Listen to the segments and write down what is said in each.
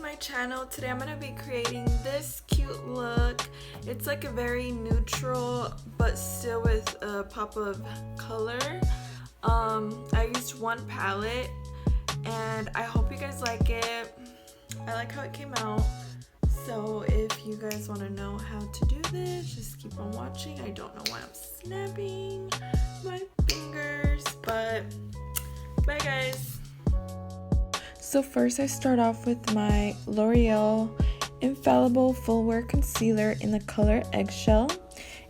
my channel. Today I'm going to be creating this cute look. It's like a very neutral but still with a pop of color. I used one palette and I hope you guys like it. I like how it came out. So if you guys want to know how to do this, just keep on watching. I don't know why I'm snapping my fingers, but bye guys. So first I start off with my L'Oreal Infallible Full Wear Concealer in the color Eggshell.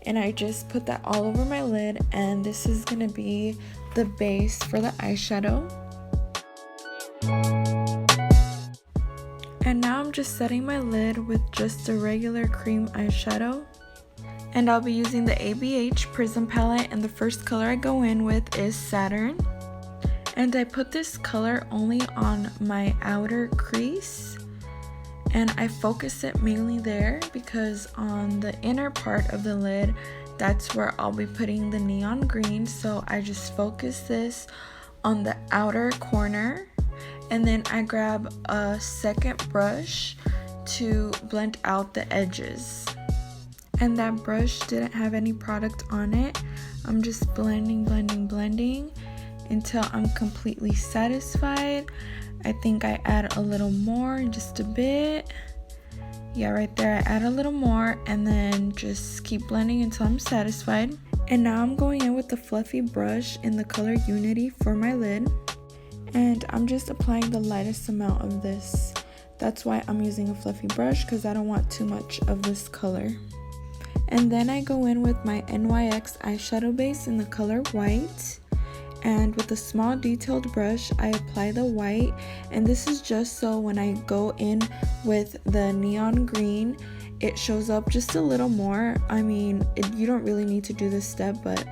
And I just put that all over my lid, and this is going to be the base for the eyeshadow. And now I'm just setting my lid with just a regular cream eyeshadow. And I'll be using the ABH Prism palette, and the first color I go in with is Saturn. And I put this color only on my outer crease. And I focus it mainly there because on the inner part of the lid, that's where I'll be putting the neon green. So I just focus this on the outer corner. And then I grab a second brush to blend out the edges. And that brush didn't have any product on it. I'm just blending until I'm completely satisfied. I think I add a little more, just a bit. Yeah, right there I add a little more, and then just keep blending until I'm satisfied. And now I'm going in with the fluffy brush in the color Unity for my lid. And I'm just applying the lightest amount of this. That's why I'm using a fluffy brush, because I don't want too much of this color. And then I go in with my NYX eyeshadow base in the color White. And with a small detailed brush, I apply the white. And this is just so when I go in with the neon green, it shows up just a little more. I mean, you don't really need to do this step, but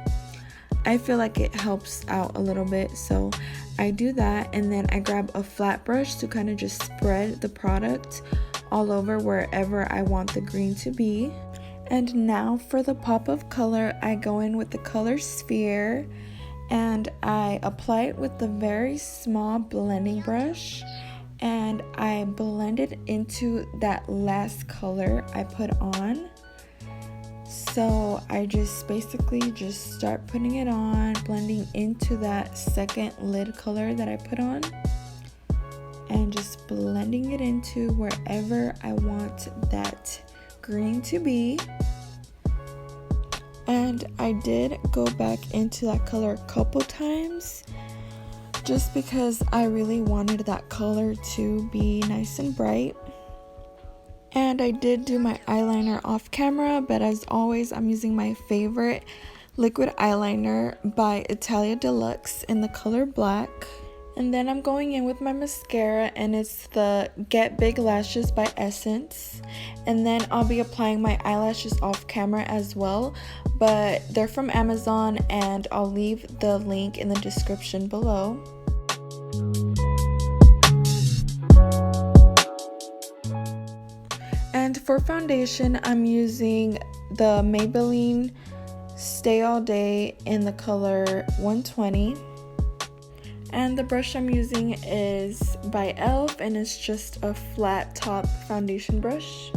I feel like it helps out a little bit. So I do that, and then I grab a flat brush to kind of just spread the product all over wherever I want the green to be. And now for the pop of color, I go in with the color Sphere. And I apply it with the very small blending brush, and I blend it into that last color I put on. So I just basically just start putting it on, blending into that second lid color that I put on, and just blending it into wherever I want that green to be. And I did go back into that color a couple times just because I really wanted that color to be nice and bright. And I did do my eyeliner off camera, but as always, I'm using my favorite liquid eyeliner by Italia Deluxe in the color Black. And then I'm going in with my mascara, and it's the Get Big Lashes by Essence. And then I'll be applying my eyelashes off camera as well, but they're from Amazon, and I'll leave the link in the description below. And for foundation, I'm using the Maybelline Stay All Day in the color 120. And the brush I'm using is by e.l.f. and it's just a flat top foundation brush.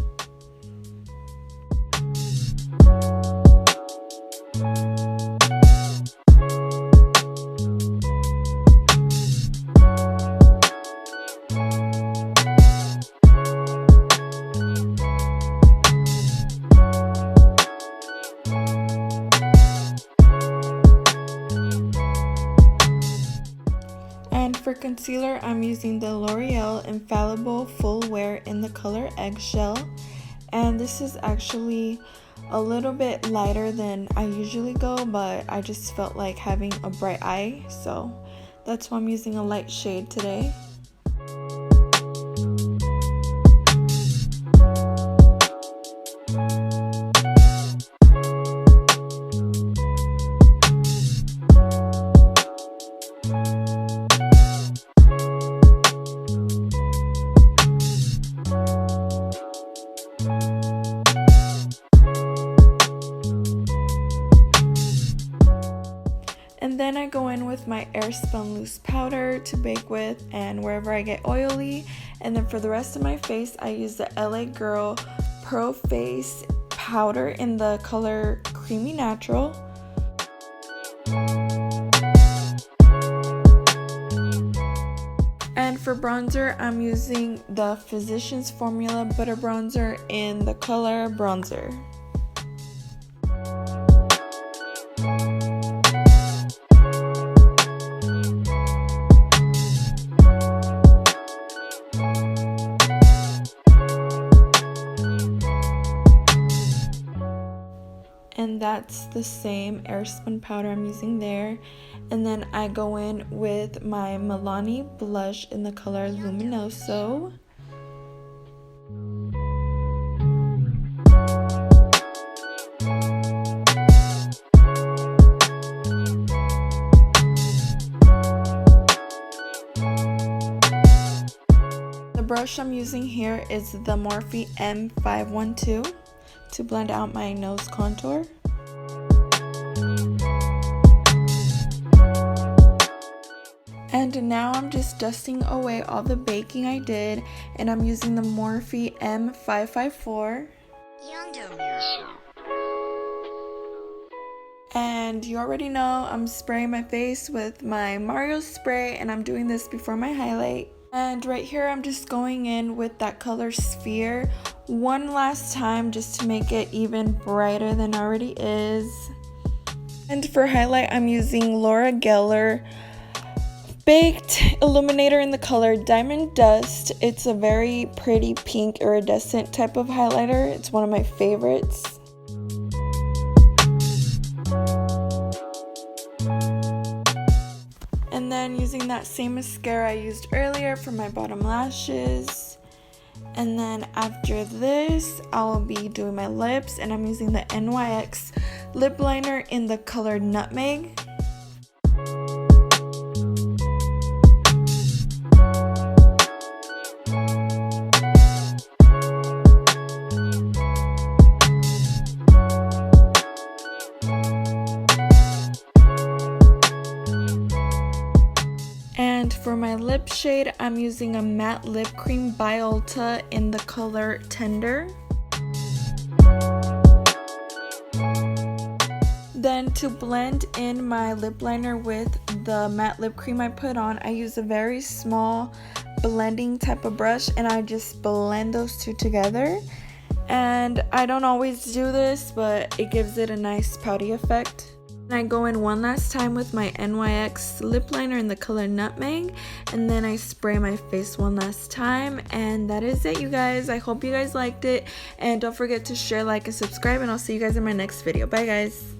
And for concealer, I'm using the L'Oreal Infallible Full Wear in the color Eggshell. And this is actually a little bit lighter than I usually go, but I just felt like having a bright eye, so that's why I'm using a light shade today. And Then I go in with my Airspun loose powder to bake with and wherever I get oily. And then for the rest of my face, I use the LA Girl Pro Face powder in the color Creamy Natural. And for bronzer, I'm using the Physicians Formula Butter Bronzer in the color Bronzer. And that's the same Airspun powder I'm using there. And then I go in with my Milani blush in the color Luminoso. The brush I'm using here is the Morphe M512 to blend out my nose contour. And now I'm just dusting away all the baking I did, and I'm using the Morphe M554. And you already know I'm spraying my face with my Mario spray, and I'm doing this before my highlight. And right here I'm just going in with that color Sphere one last time just to make it even brighter than it already is. And for highlight, I'm using Laura Gellar Baked Illuminator in the color Diamond Dust. It's a very pretty pink iridescent type of highlighter. It's one of my favorites. And then using that same mascara I used earlier for my bottom lashes. And then after this, I'll be doing my lips, and I'm using the NYX lip liner in the color Nutmeg. And for my lip shade, I'm using a matte lip cream by Ulta in the color Tender. Then to blend in my lip liner with the matte lip cream I put on, I use a very small blending type of brush, and I just blend those two together. And I don't always do this, but it gives it a nice pouty effect. And I go in one last time with my NYX lip liner in the color Nutmeg, and then I spray my face one last time, and that is it, you guys. I hope you guys liked it, and don't forget to share, like, and subscribe, and I'll see you guys in my next video. Bye, guys.